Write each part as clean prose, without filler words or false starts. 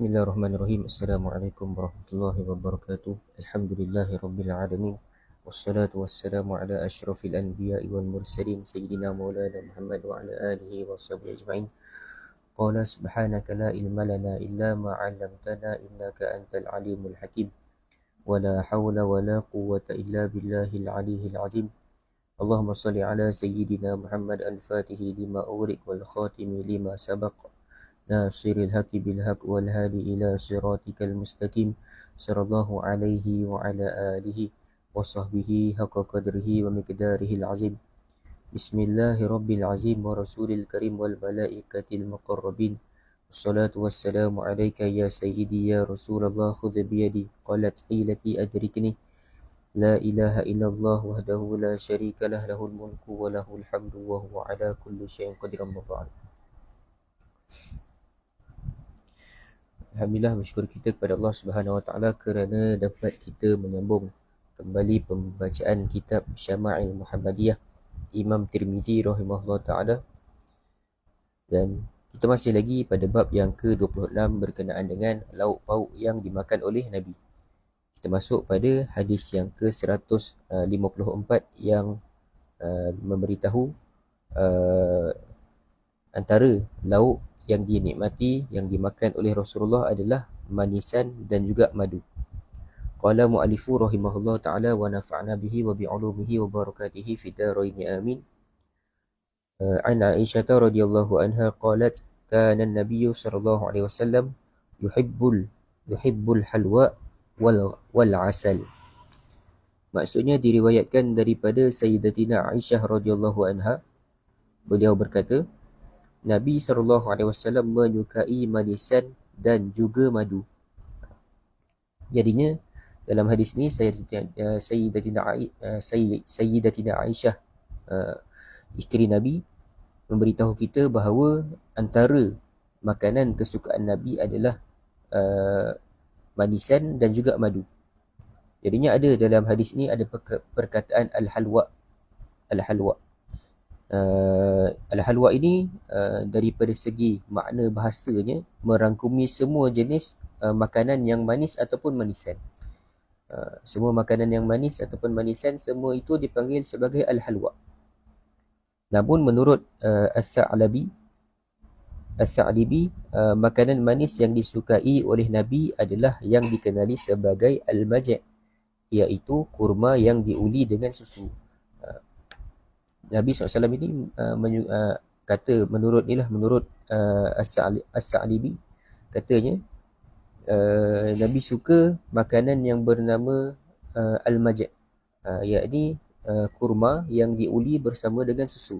Bismillahirrahmanirrahim. Assalamualaikum warahmatullahi wabarakatuh. Alhamdulillahi rabbil alamin. Wassalatu wassalamu ala asyrafil anbiya'i wal mursalin sayyidina maulana Muhammad wa ala alihi wa sahbihi ajma'in. Qala subhanaka la ilma lana illa ma 'allamtana innaka antal alimul hakim. Wa la hawla wa la quwwata illa billahil aliyyil azim. Allahumma salli ala sayyidina Muhammad al-Fatihi lima ughliq wal khatimi lima sabaq. ناصر الحق بالحق والهادي إلى صراطك المستقيم صلى الله عليه وعلى آله وصحبه حق قدره ومقداره العظيم. بسم الله رب العظيم ورسول الكريم والملائكة المقربين. الصلاة والسلام عليك يا سيدي يا رسول الله خذ بيدي قالت حيلتي أدركني لا إله إلا الله وحده لا شريك له له الملك وله الحمد وهو على كل شيء قدير. أما بعد. Alhamdulillah, bersyukur kita kepada Allah Subhanahu Wa Taala kerana dapat kita menyambung kembali pembacaan kitab Syama'il Muhammadiyah Imam Tirmizi rahimahullah taala, dan kita masih lagi pada bab yang ke-26 berkenaan dengan lauk pauk yang dimakan oleh Nabi. Kita masuk pada hadis yang ke-154 yang memberitahu antara lauk yang dinikmati, yang dimakan oleh Rasulullah adalah manisan dan juga madu. Qala mu'allifu rahimahullah ta'ala wa nafa'na bihi wa bi'ulumihi wa barakatihi fi daraini amin. An Aisyah radhiyallahu anha qalat kana an-nabiy sallallahu alaihi wasallam yuhibbul halwa wal asal. Maksudnya diriwayatkan daripada Sayyidatina Aisyah radhiyallahu anha, beliau berkata, Nabi SAW menyukai manisan dan juga madu. Jadinya dalam hadis ini Sayyidatina Aisyah, isteri Nabi, memberitahu kita bahawa antara makanan kesukaan Nabi adalah manisan dan juga madu. Jadinya ada dalam hadis ini ada perkataan al-halwa. Al-halwa ini daripada segi makna bahasanya merangkumi semua jenis makanan yang manis ataupun manisan. Semua makanan yang manis ataupun manisan, semua itu dipanggil sebagai al-halwa. Namun menurut As-Sa'libi, makanan manis yang disukai oleh Nabi adalah yang dikenali sebagai al-maja', iaitu kurma yang diuli dengan susu. Nabi SAW ini kata menurut As-Sa'libi, katanya Nabi suka makanan yang bernama al-maja', iaitu kurma yang diuli bersama dengan susu.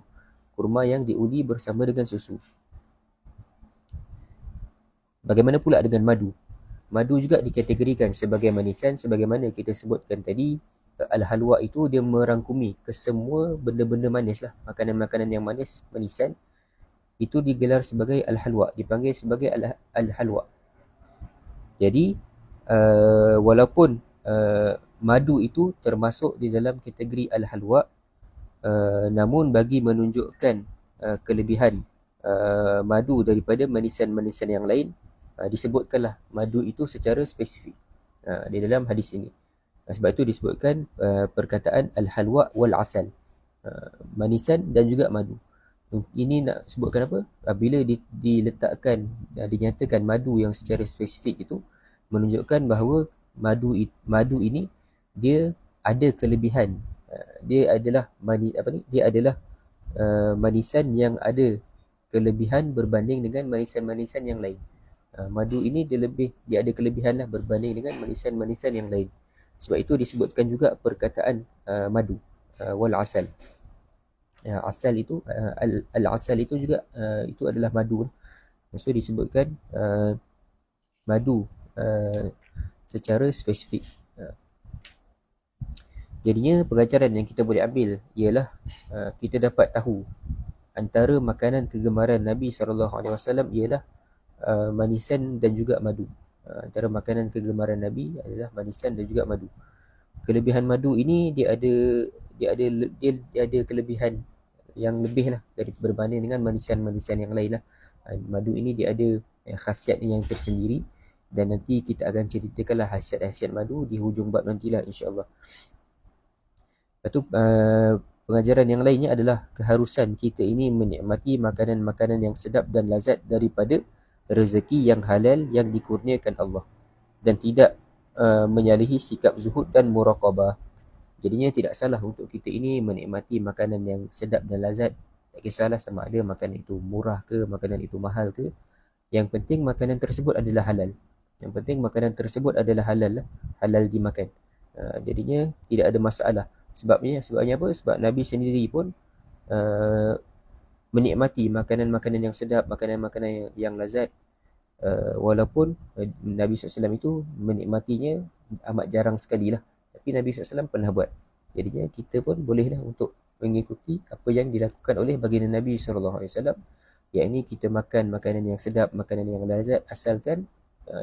Bagaimana pula dengan madu? Madu juga dikategorikan sebagai manisan, sebagaimana kita sebutkan tadi. Al-halwa itu dia merangkumi kesemua benda-benda manis lah. Makanan-makanan yang manis, manisan, itu digelar sebagai al-halwa, dipanggil sebagai al-halwa. Jadi walaupun madu itu termasuk di dalam kategori al-halwa, namun bagi menunjukkan kelebihan madu daripada manisan-manisan yang lain, disebutkanlah madu itu secara spesifik di dalam hadis ini. Sebab itu disebutkan perkataan al-halwa wal asal, manisan dan juga madu. Ini nak sebutkan apa? Bila diletakkan, dinyatakan madu yang secara spesifik itu, menunjukkan bahawa madu ini dia ada kelebihan. Dia adalah manisan yang ada kelebihan berbanding dengan manisan-manisan yang lain. Madu ini dia ada kelebihan lah berbanding dengan manisan-manisan yang lain. Sebab itu disebutkan juga perkataan madu wal asal. Asal itu al-asal itu juga itu adalah madu. So disebutkan madu secara spesifik. Jadinya pengajaran yang kita boleh ambil ialah kita dapat tahu antara makanan kegemaran Nabi SAW ialah manisan dan juga madu. Antara makanan kegemaran Nabi adalah manisan dan juga madu. Kelebihan madu ini dia ada kelebihan yang lebih lah dari berbanding dengan manisan-manisan yang lain lah. Madu ini dia ada khasiatnya yang tersendiri, Dan nanti kita akan ceritakanlah hasiat-hasiat madu di hujung bab nantilah, insya-Allah. Lepas tu pengajaran yang lainnya adalah keharusan kita ini menikmati makanan-makanan yang sedap dan lazat daripada rezeki yang halal yang dikurniakan Allah, dan tidak menyalahi sikap zuhud dan muraqabah. Jadinya tidak salah untuk kita ini menikmati makanan yang sedap dan lazat. Tak kisahlah sama ada makanan itu murah ke, makanan itu mahal ke. Yang penting makanan tersebut adalah halal. Yang penting makanan tersebut adalah halal lah, halal dimakan. Jadinya tidak ada masalah. Sebabnya apa? Sebab Nabi sendiri pun menikmati makanan-makanan yang sedap, makanan-makanan yang lazat. Walaupun Nabi SAW itu menikmatinya amat jarang sekali lah, tapi Nabi SAW pernah buat. Jadinya kita pun bolehlah untuk mengikuti apa yang dilakukan oleh baginda Nabi SAW, yakni kita makan makanan yang sedap, makanan yang lazat, asalkan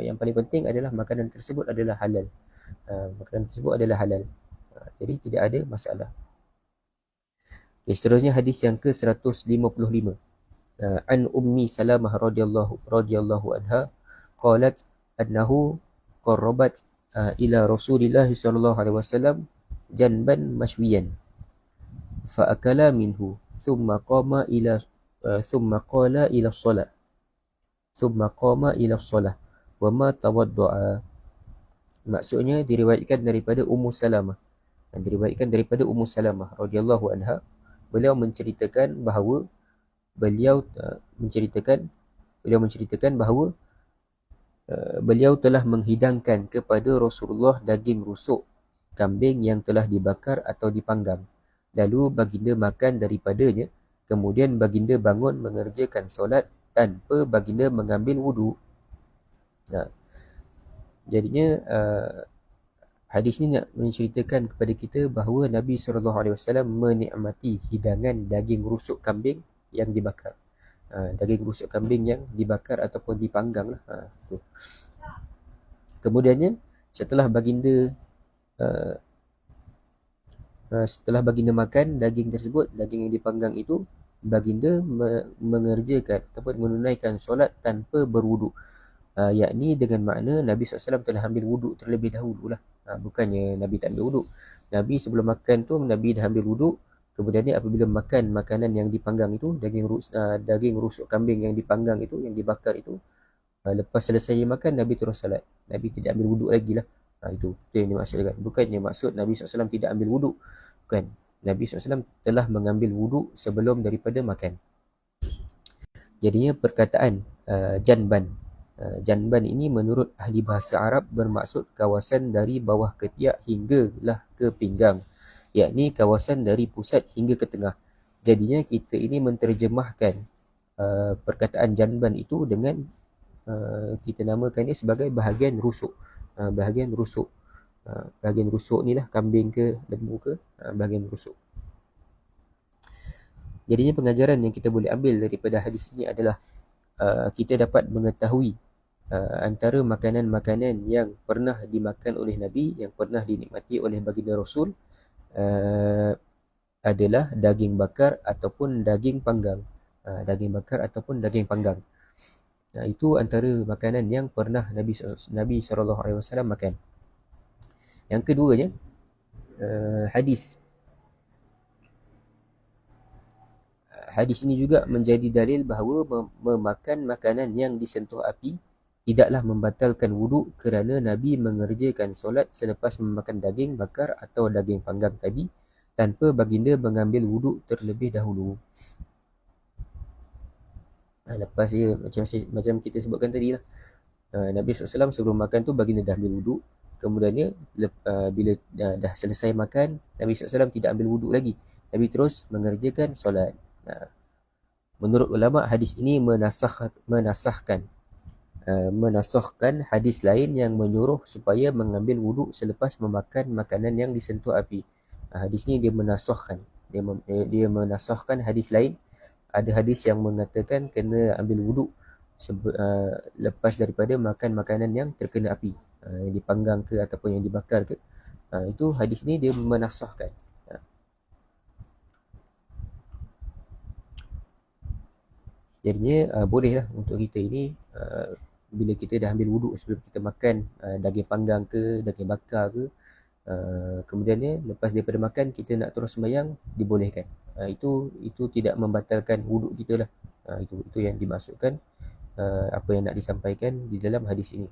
yang paling penting adalah makanan tersebut adalah halal. Makanan tersebut adalah halal. Jadi tidak ada masalah. Okay, seterusnya hadis yang ke-155. An Ummi Salamah radhiyallahu anha qalat annahu qarrabat ila Rasulillah sallallahu alaihi wasallam janban mashwiyan fa akala minhu thumma qama ila thumma qala ila shalah thumma qama ila shalah wa ma tawaddaa. Maksudnya diriwayatkan daripada Ummu Salamah, radhiyallahu anha, beliau menceritakan bahawa beliau telah menghidangkan kepada Rasulullah daging rusuk kambing yang telah dibakar atau dipanggang. Lalu baginda makan daripadanya. Kemudian baginda bangun mengerjakan solat tanpa baginda mengambil wudu. Jadinya hadis ni nak menceritakan kepada kita bahawa Nabi SAW menikmati hidangan daging rusuk kambing yang dibakar. Daging rusuk kambing yang dibakar ataupun dipanggang lah. Kemudiannya setelah baginda makan daging tersebut, daging yang dipanggang itu, baginda mengerjakan ataupun menunaikan solat tanpa berwuduk. Yakni dengan makna Nabi SAW telah ambil wuduk terlebih dahulu lah. Bukannya Nabi tak ambil wuduk. Nabi sebelum makan tu Nabi dah ambil wuduk. Kemudian ni apabila makan makanan yang dipanggang itu, daging rusuk kambing yang dipanggang itu, yang dibakar itu, lepas selesai makan Nabi terus salat. Nabi tidak ambil wuduk lagi lah. Itu yang dimaksudkan. Bukannya maksud Nabi SAW tidak ambil wuduk. Bukan. Nabi SAW telah mengambil wuduk sebelum daripada makan. Jadinya perkataan janban. Janban ini menurut ahli bahasa Arab bermaksud kawasan dari bawah ketiak hinggalah ke pinggang, yakni kawasan dari pusat hingga ke tengah. Jadinya kita ini menterjemahkan perkataan janban itu dengan kita namakan dia sebagai bahagian rusuk. Bahagian rusuk ni lah, kambing ke lembu ke, bahagian rusuk. Jadinya pengajaran yang kita boleh ambil daripada hadis ini adalah kita dapat mengetahui antara makanan-makanan yang pernah dimakan oleh Nabi, yang pernah dinikmati oleh baginda Rasul, adalah daging bakar ataupun daging panggang. Itu antara makanan yang pernah Nabi SAW makan. Yang keduanya, hadis ini juga menjadi dalil bahawa memakan makanan yang disentuh api tidaklah membatalkan wuduk, kerana Nabi mengerjakan solat selepas memakan daging bakar atau daging panggang tadi tanpa baginda mengambil wuduk terlebih dahulu. Lepas dia macam kita sebutkan tadi lah, Nabi SAW sebelum makan tu baginda dah ambil wuduk. Kemudiannya bila dah selesai makan, Nabi SAW tidak ambil wuduk lagi. Nabi terus mengerjakan solat. Menurut ulama, hadis ini menasahkan hadis lain yang menyuruh supaya mengambil wuduk selepas memakan makanan yang disentuh api. Hadis ni dia menasahkan hadis lain. Ada hadis yang mengatakan kena ambil wuduk lepas daripada makan makanan yang terkena api, yang dipanggang ke ataupun yang dibakar ke. Itu hadis ni dia menasahkan. Jadinya bolehlah untuk kita ini bila kita dah ambil wuduk sebelum kita makan daging panggang ke, daging bakar ke, kemudiannya lepas daripada makan kita nak terus sembahyang, dibolehkan. Itu tidak membatalkan wuduk kita lah. Itu yang dimaksudkan apa yang nak disampaikan di dalam hadis ini.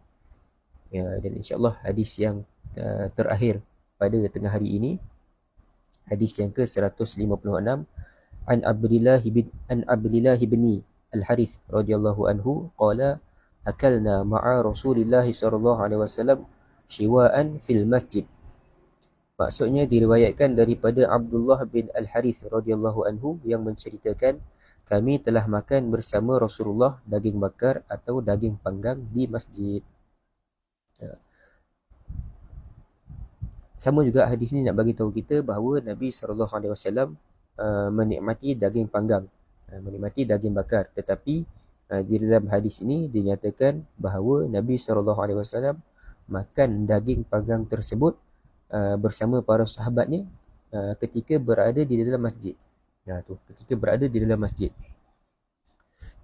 Dan insyaAllah hadis yang terakhir pada tengah hari ini, hadis yang ke-156, an Abdillah bin Al-Harith radhiyallahu anhu qala akalna ma'a Rasulillah sallallahu alaihi wasallam shiwa'an fil masjid. Maksudnya diriwayatkan daripada Abdullah bin Al-Harith radhiyallahu anhu yang menceritakan kami telah makan bersama Rasulullah daging bakar atau daging panggang di masjid. Sama juga hadis ni nak bagi tahu kita bahawa Nabi SAW menikmati daging panggang, menikmati daging bakar. Tetapi di dalam hadis ini dinyatakan bahawa Nabi SAW makan daging panggang tersebut bersama para sahabatnya ketika berada di dalam masjid. Ketika berada di dalam masjid.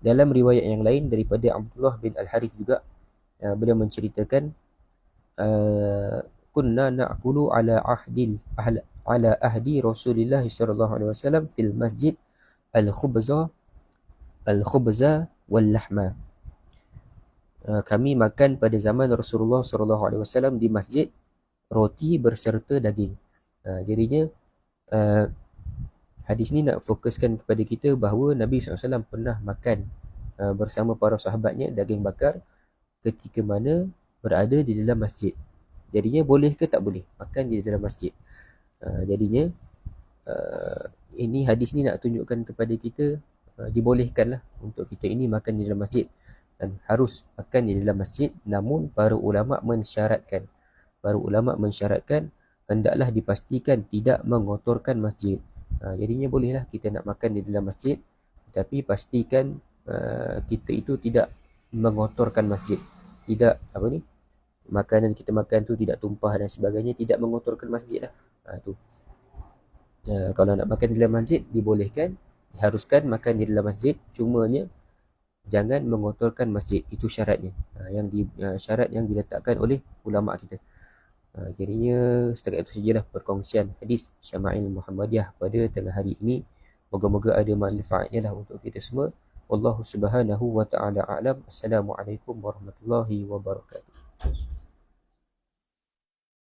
Dalam riwayat yang lain daripada Abdullah bin Al-Harith juga, beliau menceritakan kunna na'kulu ala ahdi Rasulillah sallallahu alaihi wasallam fil masjid al-khubza wal lahma. Kami makan pada zaman Rasulullah sallallahu alaihi wasallam di masjid roti berserta daging. Jadinya hadis ni nak fokuskan kepada kita bahawa Nabi SAW pernah makan bersama para sahabatnya daging bakar ketika mana berada di dalam masjid. Jadinya boleh ke tak boleh makan di dalam masjid? Jadinya ini hadis ni nak tunjukkan kepada kita dibolehkanlah untuk kita ini makan di dalam masjid, dan harus makan di dalam masjid. Namun para ulama mensyaratkan hendaklah dipastikan tidak mengotorkan masjid. Jadinya bolehlah kita nak makan di dalam masjid, tapi pastikan kita itu tidak mengotorkan masjid. Tidak makanan kita makan tu tidak tumpah dan sebagainya, tidak mengotorkan masjid lah. Kalau nak makan di dalam masjid dibolehkan, diharuskan makan di dalam masjid, cumanya jangan mengotorkan masjid. Itu syaratnya, syarat yang diletakkan oleh ulama kita. Jadinya setakat itu sajalah perkongsian hadis Syama'il Muhammadiyah pada tengah hari ini. Moga-moga ada manfaatnya lah untuk kita semua. Wallahu subhanahu wa ta'ala a'lam. Assalamualaikum warahmatullahi wabarakatuh.